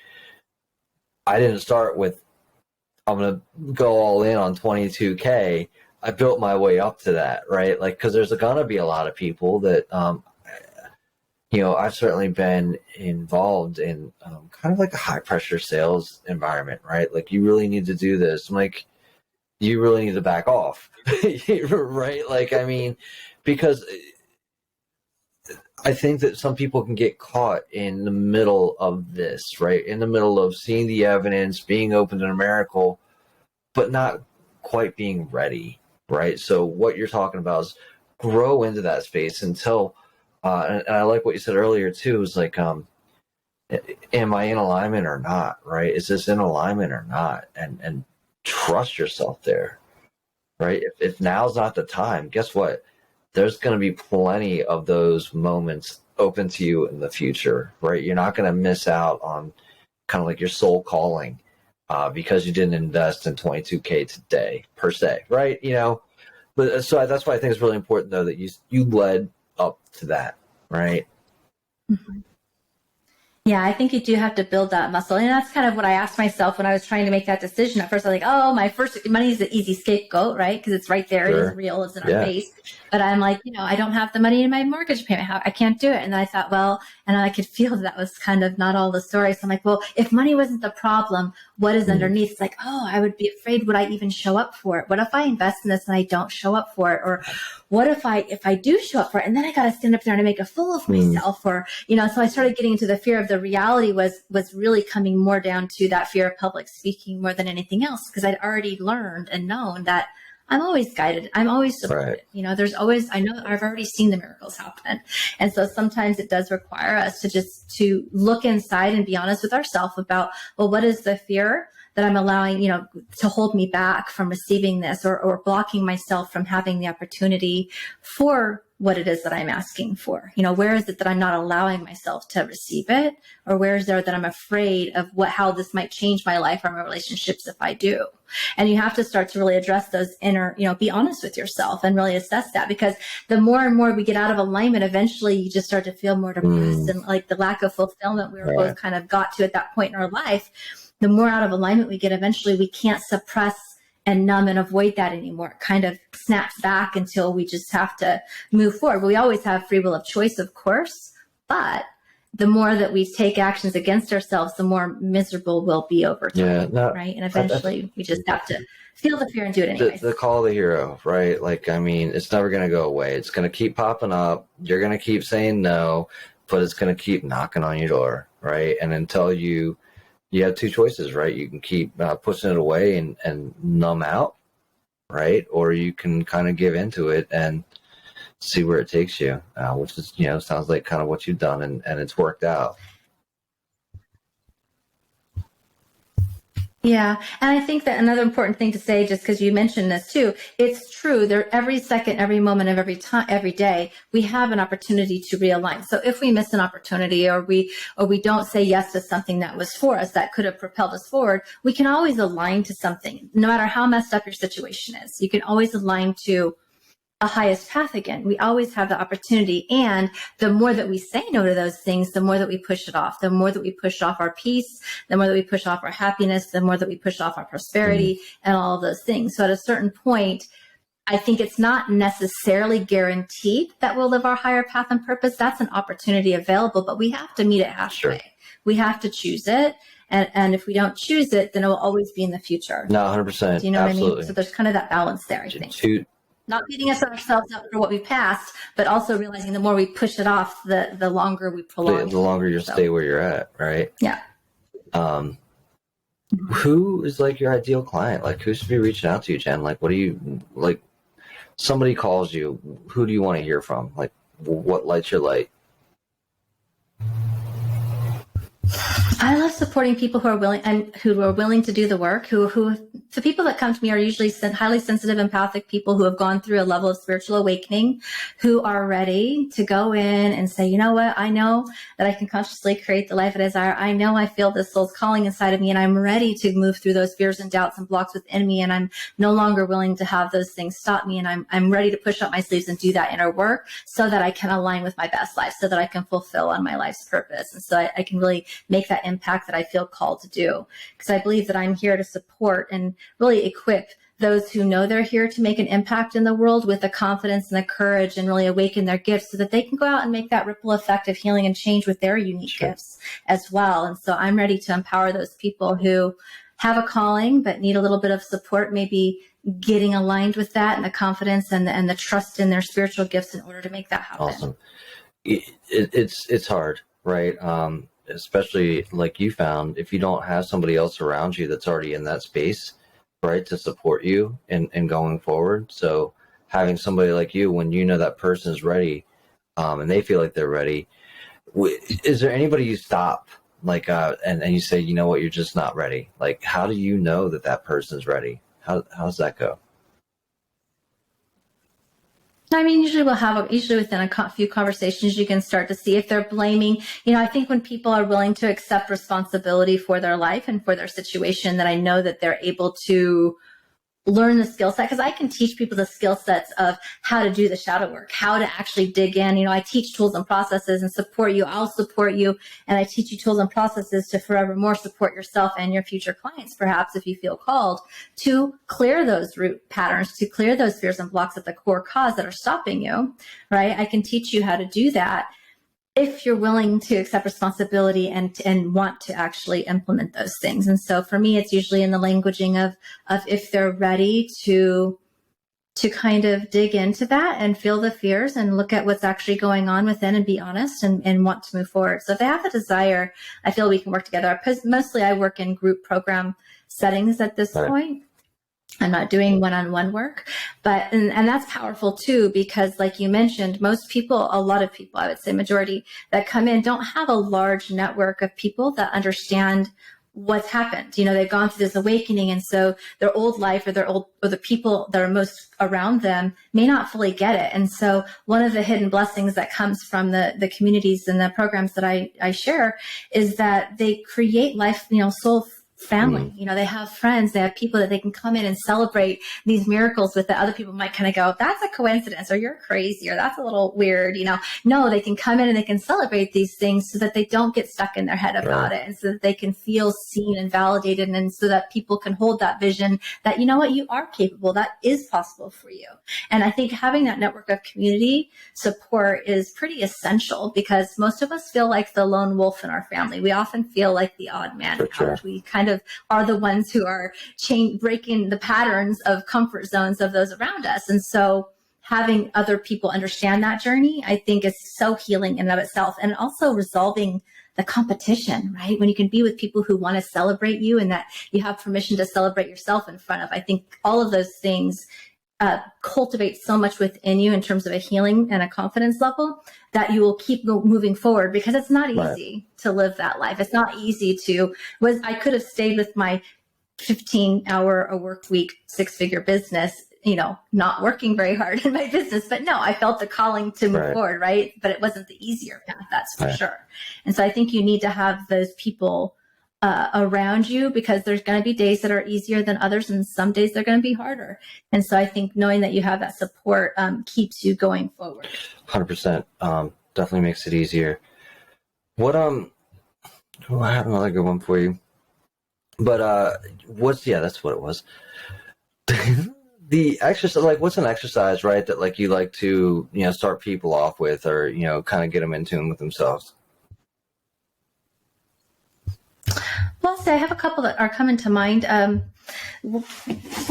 I didn't start with, I'm going to go all in on 22K. I built my way up to that, right? Like, because there's going to be a lot of people that, I've certainly been involved in kind of like a high pressure sales environment, right? Like, you really need to do this. I'm like, you really need to back off, right? Like, I mean, because I think that some people can get caught in the middle of this, right? In the middle of seeing the evidence, being open to a miracle, but not quite being ready, right? So what you're talking about is grow into that space until, and I like what you said earlier too, is like, am I in alignment or not, right? Is this in alignment or not? And trust yourself there, right? If now's not the time, guess what? There's going to be plenty of those moments open to you in the future, right? You're not going to miss out on kind of like your soul calling because you didn't invest in 22K today per se, right? But so that's why I think it's really important though that you led up to that, right? Mm-hmm. Yeah, I think you do have to build that muscle. And that's kind of what I asked myself when I was trying to make that decision. At first, I was like, oh, my first money is the easy scapegoat, right? Because it's right there. Sure. It is real. It's in our face. But I'm like, I don't have the money in my mortgage payment. I can't do it. And then I thought, well, and I could feel that was kind of not all the story. So I'm like, well, if money wasn't the problem, what is underneath? It's like, oh, I would be afraid. Would I even show up for it? What if I invest in this and I don't show up for it? Or what if I do show up for it and then I got to stand up there and make a fool of myself? Or, so I started getting into the fear of the reality was really coming more down to that fear of public speaking more than anything else, because I'd already learned and known that I'm always guided. I'm always supported. Right. There's always, I know I've already seen the miracles happen. And so sometimes it does require us to look inside and be honest with ourselves about, well, what is the fear that I'm allowing, to hold me back from receiving this or blocking myself from having the opportunity for what it is that I'm asking for? Where is it that I'm not allowing myself to receive it? Or where is there that I'm afraid of how this might change my life or my relationships if I do? And you have to start to really address those inner, be honest with yourself and really assess that, because the more and more we get out of alignment, eventually you just start to feel more depressed and like the lack of fulfillment we were both kind of got to at that point in our life. The more out of alignment we get, eventually we can't suppress and numb and avoid that anymore. It kind of snaps back until we just have to move forward. We always have free will of choice, of course, but the more that we take actions against ourselves, the more miserable we'll be over time, right? And eventually we just have to feel the fear and do it anyways. The call of the hero, right? Like, I mean, it's never going to go away. It's going to keep popping up. You're going to keep saying no, but it's going to keep knocking on your door, right? And until you have two choices, right? You can keep pushing it away and numb out, right? Or you can kind of give into it and see where it takes you, which is, sounds like kind of what you've done and it's worked out. Yeah. And I think that another important thing to say, just because you mentioned this too, it's true. There, every second, every moment of every time, every day, we have an opportunity to realign. So if we miss an opportunity or we don't say yes to something that was for us, that could have propelled us forward, we can always align to something, no matter how messed up your situation is. You can always align to a highest path again. We always have the opportunity. And the more that we say no to those things, the more that we push it off, the more that we push off our peace, the more that we push off our happiness, the more that we push off our prosperity and all of those things. So at a certain point, I think it's not necessarily guaranteed that we'll live our higher path and purpose. That's an opportunity available, but we have to meet it halfway. Sure. We have to choose it. And if we don't choose it, then it will always be in the future. No, 100%. Do you know Absolutely. what I mean? So there's kind of that balance there, I think. Not beating ourselves up for what we passed, but also realizing the more we push it off, the longer we prolong. The longer you stay where you're at, right? Yeah. Who is like your ideal client? Like, who should be reaching out to you, Jen? Like, what do you like? Somebody calls you. Who do you want to hear from? Like, what lights your light? I love supporting people who are willing to do the work. The people that come to me are usually highly sensitive, empathic people who have gone through a level of spiritual awakening, who are ready to go in and say, you know what? I know that I can consciously create the life I desire. I know I feel this soul's calling inside of me, and I'm ready to move through those fears and doubts and blocks within me. And I'm no longer willing to have those things stop me. And I'm ready to push up my sleeves and do that inner work so that I can align with my best life, so that I can fulfill on my life's purpose. And so I can really make that impact that I feel called to do, because I believe that I'm here to support and really equip those who know they're here to make an impact in the world with the confidence and the courage, and really awaken their gifts so that they can go out and make that ripple effect of healing and change with their unique gifts as well. And so I'm ready to empower those people who have a calling but need a little bit of support, maybe getting aligned with that and the confidence and the trust in their spiritual gifts in order to make that happen. Awesome. It's hard, right? Especially like you found, if you don't have somebody else around you that's already in that space, right, to support you in going forward. So having somebody like you, when you know that person is ready, and they feel like they're ready, is there anybody you stop, like, and you say, you know what, you're just not ready? Like, how do you know that person's ready? How does that go? I mean, usually within a few conversations, you can start to see if they're blaming. I think when people are willing to accept responsibility for their life and for their situation, that I know that they're able to learn the skill set, because I can teach people the skill sets of how to do the shadow work, how to actually dig in. I teach tools and processes and support you. I'll support you. And I teach you tools and processes to forevermore support yourself and your future clients, perhaps, if you feel called, to clear those root patterns, to clear those fears and blocks at the core cause that are stopping you, right? I can teach you how to do that if you're willing to accept responsibility and want to actually implement those things. And so for me, it's usually in the languaging of if they're ready to kind of dig into that and feel the fears and look at what's actually going on within and be honest and want to move forward. So if they have a desire, I feel we can work together. Mostly I work in group program settings at this point. I'm not doing one-on-one work, but, and that's powerful too, because like you mentioned, most people, a lot of people, I would say majority that come in don't have a large network of people that understand what's happened. They've gone through this awakening. And so their old life or the people that are most around them may not fully get it. And so one of the hidden blessings that comes from the communities and the programs that I share is that they create life, soul family. They have friends, they have people that they can come in and celebrate these miracles with, that other people might kind of go, that's a coincidence, or you're crazy, or that's a little weird. No, they can come in and they can celebrate these things so that they don't get stuck in their head about it, and so that they can feel seen and validated, and so that people can hold that vision that, you know what, you are capable, that is possible for you. And I think having that network of community support is pretty essential, because most of us feel like the lone wolf in our family. We often feel like the odd man out. We kind of are the ones who are breaking the patterns of comfort zones of those around us. And so having other people understand that journey, I think, is so healing in and of itself, and also resolving the competition, right? When you can be with people who want to celebrate you and that you have permission to celebrate yourself in front of, I think all of those things cultivate so much within you in terms of a healing and a confidence level that you will keep moving forward, because it's not easy to live that life. It's not easy I could have stayed with my 15-hour a work week, 6-figure business, not working very hard in my business. But no, I felt the calling to move forward, right? But it wasn't the easier path, that's for sure. And so I think you need to have those people around you, because there's going to be days that are easier than others, and some days they're going to be harder. And so I think knowing that you have that support keeps you going forward. 100%. Definitely makes it easier. What I have another good one for you. But that's what it was. The exercise, like, what's an exercise, right, that like you like to, start people off with, or, kind of get them in tune with themselves? Well, I have a couple that are coming to mind.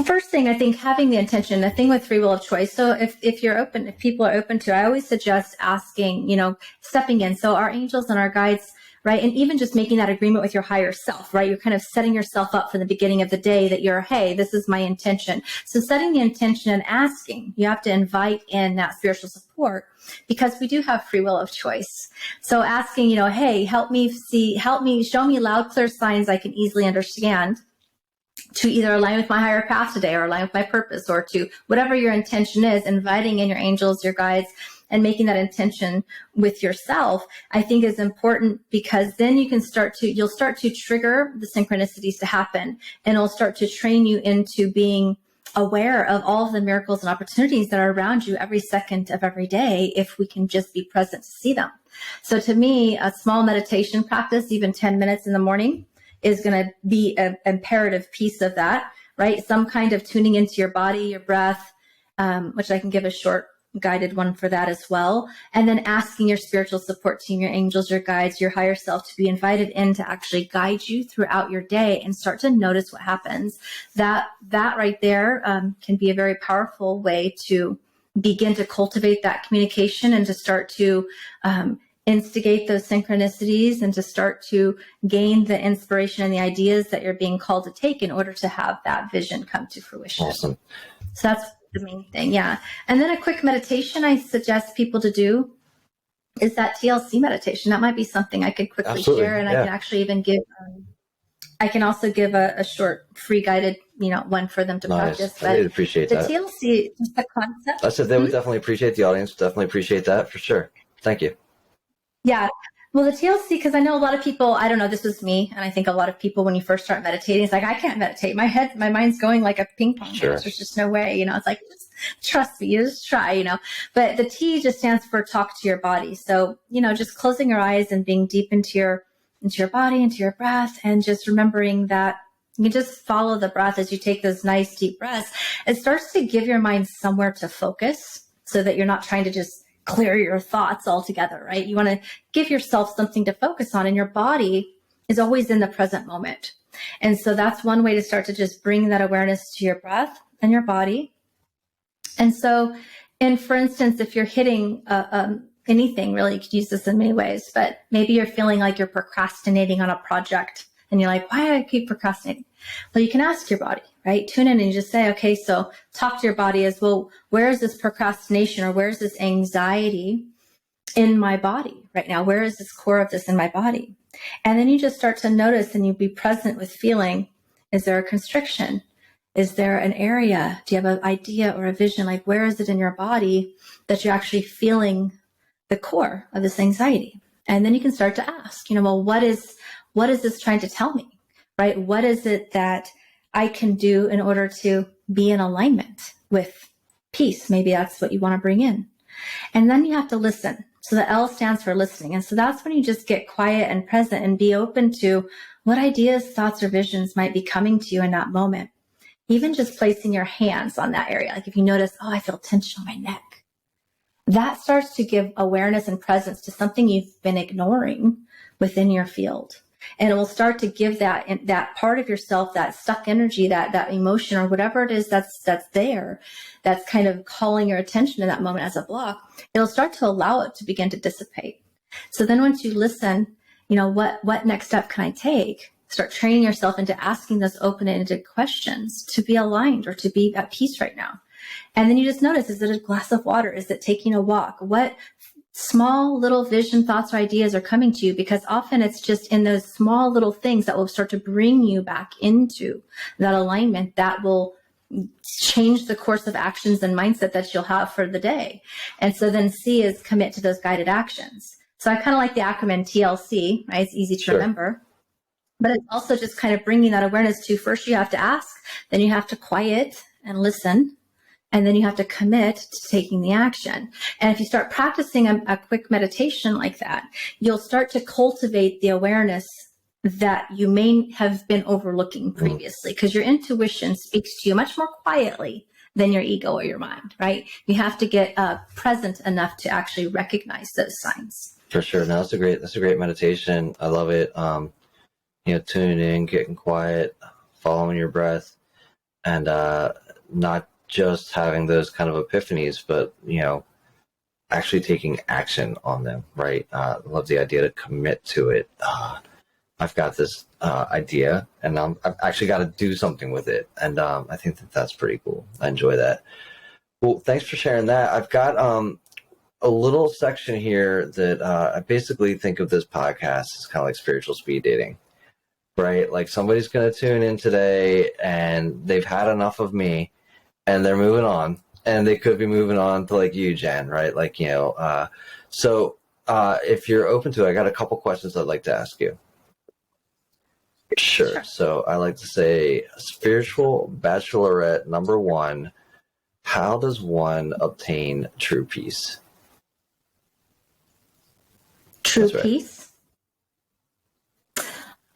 First thing, I think having the intention, the thing with free will of choice. So if people are open to, I always suggest asking, stepping in. So our angels and our guides, right? And even just making that agreement with your higher self, right? You're kind of setting yourself up for the beginning of the day that hey, this is my intention. So setting the intention and asking, you have to invite in that spiritual support, because we do have free will of choice. So asking, hey, show me loud, clear signs I can easily understand to either align with my higher path today, or align with my purpose, or to whatever your intention is, inviting in your angels, your guides, and making that intention with yourself, I think is important, because then you'll start to trigger the synchronicities to happen, and it'll start to train you into being aware of all of the miracles and opportunities that are around you every second of every day, if we can just be present to see them. So to me, a small meditation practice, even 10 minutes in the morning, is going to be an imperative piece of that, right? Some kind of tuning into your body, your breath, which I can give a short guided one for that as well. And then asking your spiritual support team, your angels, your guides, your higher self, to be invited in to actually guide you throughout your day, and start to notice what happens. That right there can be a very powerful way to begin to cultivate that communication, and to start to instigate those synchronicities, and to start to gain the inspiration and the ideas that you're being called to take in order to have that vision come to fruition. Awesome. So that's the main thing. Yeah. And then a quick meditation I suggest people to do is that TLC meditation. That might be something I could quickly share. And I can actually even give, I can also give a short free guided, one for them to practice. But I would appreciate that. The TLC, just the concept. I said they would definitely appreciate, the audience definitely appreciate that for sure. Thank you. Yeah. Well, the TLC, because I know a lot of people, I don't know, this was me, and I think a lot of people, when you first start meditating, it's like, I can't meditate. My mind's going like a ping pong. Sure. There's just no way, it's like, just trust me, you just try, But the T just stands for talk to your body. So, just closing your eyes and being deep into your body, into your breath, and just remembering that you can just follow the breath as you take those nice deep breaths. It starts to give your mind somewhere to focus, so that you're not trying to just clear your thoughts altogether, right? You want to give yourself something to focus on, and your body is always in the present moment. And so that's one way to start to just bring that awareness to your breath and your body. And so, for instance, if you're hitting anything, really, you could use this in many ways, but maybe you're feeling like you're procrastinating on a project, and you're like, why do I keep procrastinating? Well, you can ask your body, right? Tune in and you just say, okay, so talk to your body as well. Where is this procrastination, or where is this anxiety in my body right now? Where is this core of this in my body? And then you just start to notice, and you be present with feeling. Is there a constriction? Is there an area? Do you have an idea or a vision? Like, where is it in your body that you're actually feeling the core of this anxiety? And then you can start to ask, well, what is this trying to tell me, right? What is it that I can do in order to be in alignment with peace? Maybe that's what you want to bring in. And then you have to listen. So the L stands for listening. And so that's when you just get quiet and present, and be open to what ideas, thoughts, or visions might be coming to you in that moment. Even just placing your hands on that area. Like if you notice, I feel tension on my neck. That starts to give awareness and presence to something you've been ignoring within your field. And it will start to give that part of yourself, that stuck energy, that emotion, or whatever it is that's there, that's kind of calling your attention in that moment as a block. It'll start to allow it to begin to dissipate. So then once you listen, what next step can I take? Start training yourself into asking those open-ended questions to be aligned or to be at peace right now. And then you just notice, is it a glass of water? Is it taking a walk? What small little vision, thoughts, or ideas are coming to you, because often it's just in those small little things that will start to bring you back into that alignment that will change the course of actions and mindset that you'll have for the day. And so then C is commit to those guided actions. So I kind of like the acronym TLC, right? It's easy to remember. But it's also just kind of bringing that awareness to, first you have to ask, then you have to quiet and listen, and then you have to commit to taking the action. And if you start practicing a quick meditation like that, you'll start to cultivate the awareness that you may have been overlooking previously, because your intuition speaks to you much more quietly than your ego or your mind, right? You have to get present enough to actually recognize those signs. For sure. No, that's a great meditation. I love it. Tuning in, getting quiet, following your breath, and not just having those kind of epiphanies, but actually taking action on them. Right. I love the idea to commit to it. I've got this idea, and I've actually got to do something with it, and I think that's pretty cool. I enjoy that. Well, thanks for sharing that. I've got a little section here that I basically think of this podcast as kind of like spiritual speed dating. Right? Like somebody's going to tune in today and they've had enough of me and they're moving on, and they could be moving on to like you, Jen, right? Like, so if you're open to it, I got a couple questions I'd like to ask you. Sure. So I like to say, spiritual bachelorette number 1, how does one obtain true peace? True peace?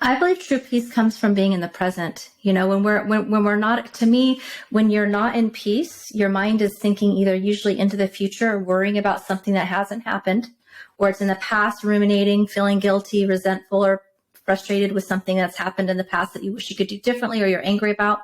I believe true peace comes from being in the present. When we're not, to me, when you're not in peace, your mind is thinking either usually into the future, worrying about something that hasn't happened, or it's in the past, ruminating, feeling guilty, resentful, or frustrated with something that's happened in the past that you wish you could do differently, or you're angry about.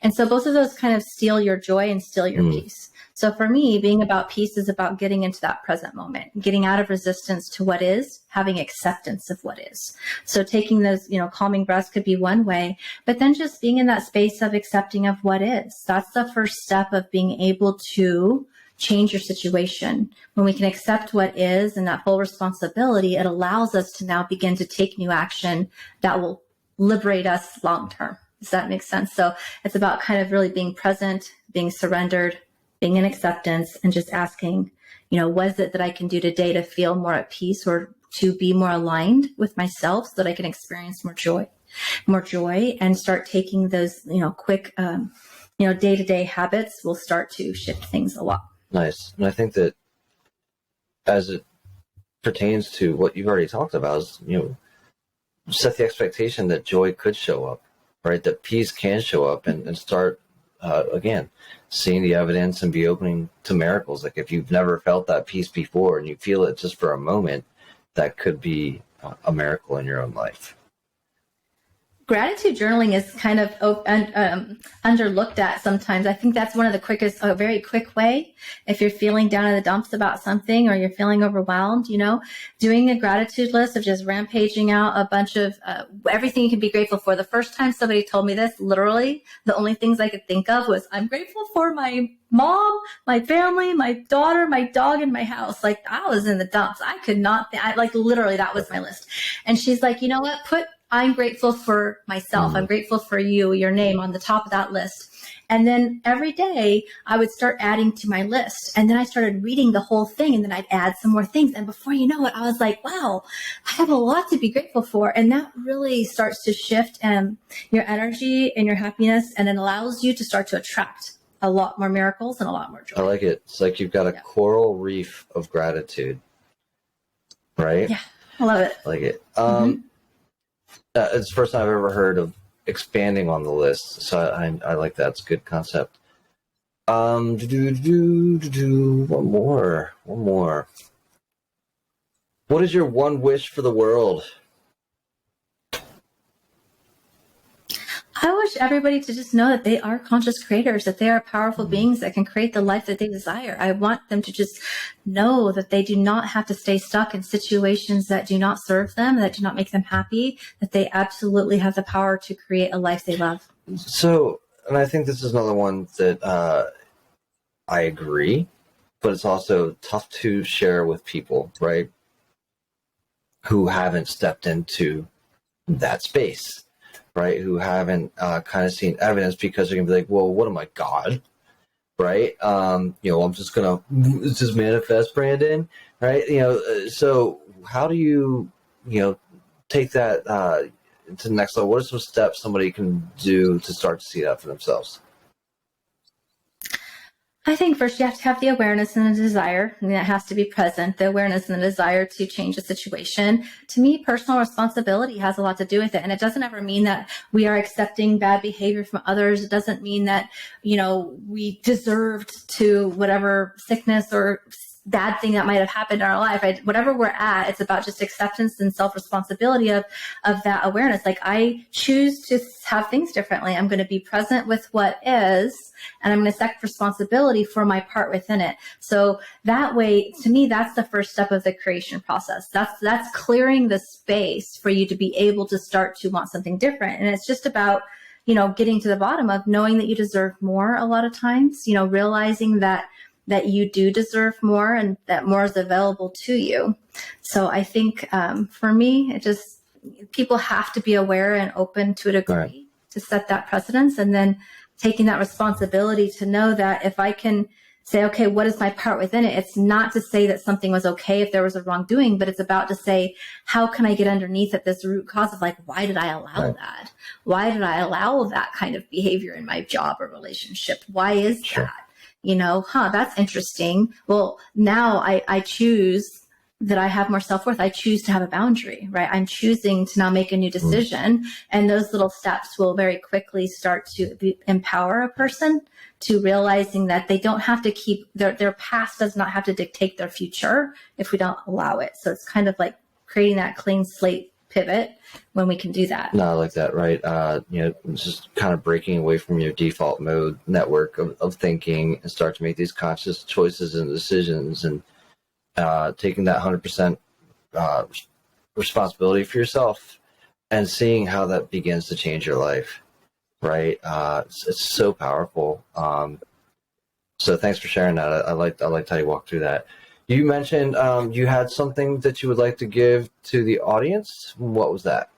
And so both of those kind of steal your joy and steal your peace. So for me, being about peace is about getting into that present moment, getting out of resistance to what is, having acceptance of what is. So taking those, calming breaths could be one way, but then just being in that space of accepting of what is. That's the first step of being able to change your situation. When we can accept what is and that full responsibility, it allows us to now begin to take new action that will liberate us long term. Does that make sense? So it's about kind of really being present, being surrendered, being in acceptance, and just asking, what is it that I can do today to feel more at peace, or to be more aligned with myself so that I can experience more joy, and start taking those, quick, day-to-day habits will start to shift things a lot. Nice. And I think that as it pertains to what you've already talked about is, set the expectation that joy could show up, right? That peace can show up, and start, again, seeing the evidence and be opening to miracles. Like if you've never felt that peace before and you feel it just for a moment, that could be a miracle in your own life. Gratitude journaling is kind of underlooked at sometimes. I think that's one of the quickest, a very quick way. If you're feeling down in the dumps about something, or you're feeling overwhelmed, doing a gratitude list of just rampaging out a bunch of everything you can be grateful for. The first time somebody told me this, literally, the only things I could think of was, I'm grateful for my mom, my family, my daughter, my dog, and my house. Like, I was in the dumps. I could not, literally, that was my list. And she's like, you know what? I'm grateful for myself. I'm grateful for you, your name on the top of that list. And then every day I would start adding to my list. And then I started reading the whole thing, and then I'd add some more things. And before you know it, I was like, wow, I have a lot to be grateful for. And that really starts to shift your energy and your happiness, and it allows you to start to attract a lot more miracles and a lot more joy. I like it. It's like you've got a coral reef of gratitude, right? Yeah, I love it. I like it. It's the first time I've ever heard of expanding on the list, so I like that. It's a good concept. One more. What is your one wish for the world? I wish everybody to just know that they are conscious creators, that they are powerful beings that can create the life that they desire. I want them to just know that they do not have to stay stuck in situations that do not serve them, that do not make them happy, that they absolutely have the power to create a life they love. So, and I think this is another one that I agree. but it's also tough to share with people, right, who haven't stepped into that space, right, who haven't kind of seen evidence, because they're going to be like, well, what am I, God? Right? I'm just going to just manifest, Brandon, right? So how do you, take that to the next level? What are some steps somebody can do to start to see that for themselves? I think first you have to have the awareness and the desire, and that has to be present, the awareness and the desire to change the situation. To me, personal responsibility has a lot to do with it. And it doesn't ever mean that we are accepting bad behavior from others. It doesn't mean that, we deserved to whatever sickness or bad thing that might have happened in our life, right? Whatever we're at, it's about just acceptance and self-responsibility of that awareness. Like, I choose to have things differently. I'm going to be present with what is, and I'm going to accept responsibility for my part within it. So that way, to me, that's the first step of the creation process. That's clearing the space for you to be able to start to want something different. And it's just about, getting to the bottom of knowing that you deserve more a lot of times, realizing that you do deserve more and that more is available to you. So I think for me, people have to be aware and open to a degree to set that precedence, and then taking that responsibility to know that if I can say, okay, what is my part within it? It's not to say that something was okay if there was a wrongdoing, but it's about to say, how can I get underneath at this root cause of, like, why did I allow that? Why did I allow that kind of behavior in my job or relationship? Why is that? That's interesting. Well, now I choose that I have more self-worth. I choose to have a boundary, right? I'm choosing to now make a new decision. And those little steps will very quickly start to empower a person to realizing that they don't have to keep their past does not have to dictate their future if we don't allow it. So it's kind of like creating that clean slate pivot when we can do that. No, I like that, right? It's just kind of breaking away from your default mode network of thinking and start to make these conscious choices and decisions, and taking that 100% responsibility for yourself and seeing how that begins to change your life, right? It's so powerful. So thanks for sharing that. I liked how you walked through that. You mentioned you had something that you would like to give to the audience. What was that?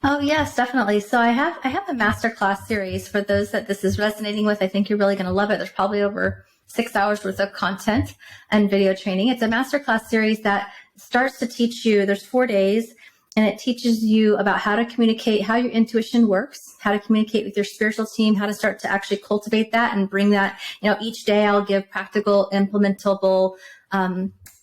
Oh, yes, definitely. So I have a masterclass series for those that this is resonating with. I think you're really going to love it. There's probably over 6 hours worth of content and video training. It's a masterclass series that starts to teach you, there's 4 days, and it teaches you about how to communicate, how your intuition works, how to communicate with your spiritual team, how to start to actually cultivate that and bring that, each day I'll give practical, implementable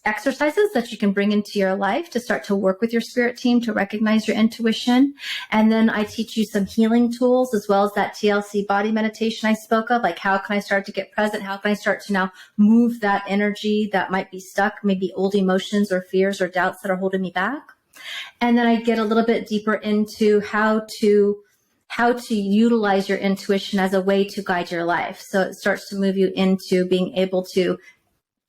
exercises that you can bring into your life to start to work with your spirit team to recognize your intuition. And then I teach you some healing tools as well as that TLC body meditation I spoke of, like how can I start to get present? How can I start to now move that energy that might be stuck, maybe old emotions or fears or doubts that are holding me back? And then I get a little bit deeper into how to utilize your intuition as a way to guide your life. So it starts to move you into being able to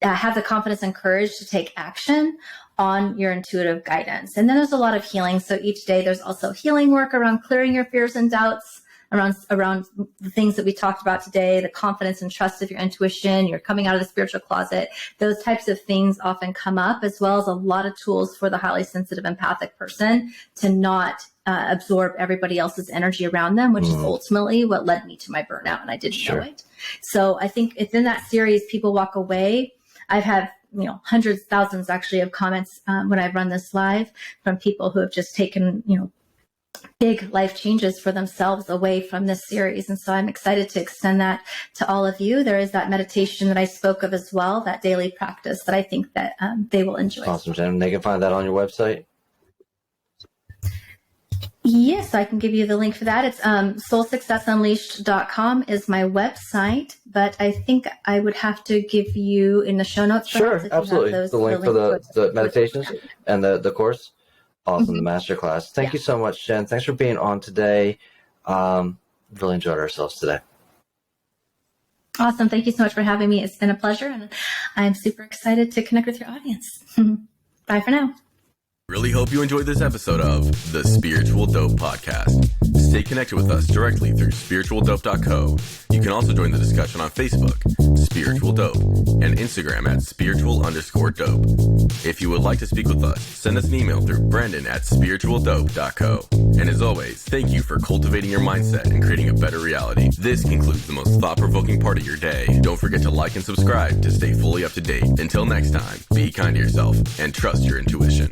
have the confidence and courage to take action on your intuitive guidance. And then there's a lot of healing. So each day there's also healing work around clearing your fears and doubts, around the things that we talked about today, the confidence and trust of your intuition, you're coming out of the spiritual closet. Those types of things often come up, as well as a lot of tools for the highly sensitive empathic person to not absorb everybody else's energy around them, which is ultimately what led me to my burnout, and I didn't know it. So I think within that series, people walk away. I've had hundreds, thousands actually of comments when I've run this live from people who have just taken big life changes for themselves away from this series. And so I'm excited to extend that to all of you. There is that meditation that I spoke of as well, that daily practice that I think that they will enjoy. Awesome, Jen. They can find that on your website? Yes, I can give you the link for that. It's soulsuccessunleashed.com is my website, but I think I would have to give you in the show notes. Sure, absolutely. The link for the meditations and the course. Awesome, the masterclass. Thank you so much, Jen. Thanks for being on today. Really enjoyed ourselves today. Awesome. Thank you so much for having me. It's been a pleasure, and I'm super excited to connect with your audience. Bye for now. Really hope you enjoyed this episode of the Spiritual Dope Podcast. Stay connected with us directly through spiritualdope.co. You can also join the discussion on Facebook, Spiritual Dope, and Instagram at spiritual_dope. If you would like to speak with us, send us an email through brendan@spiritualdope.co. And as always, thank you for cultivating your mindset and creating a better reality. This concludes the most thought-provoking part of your day. Don't forget to like and subscribe to stay fully up to date. Until next time, be kind to yourself and trust your intuition.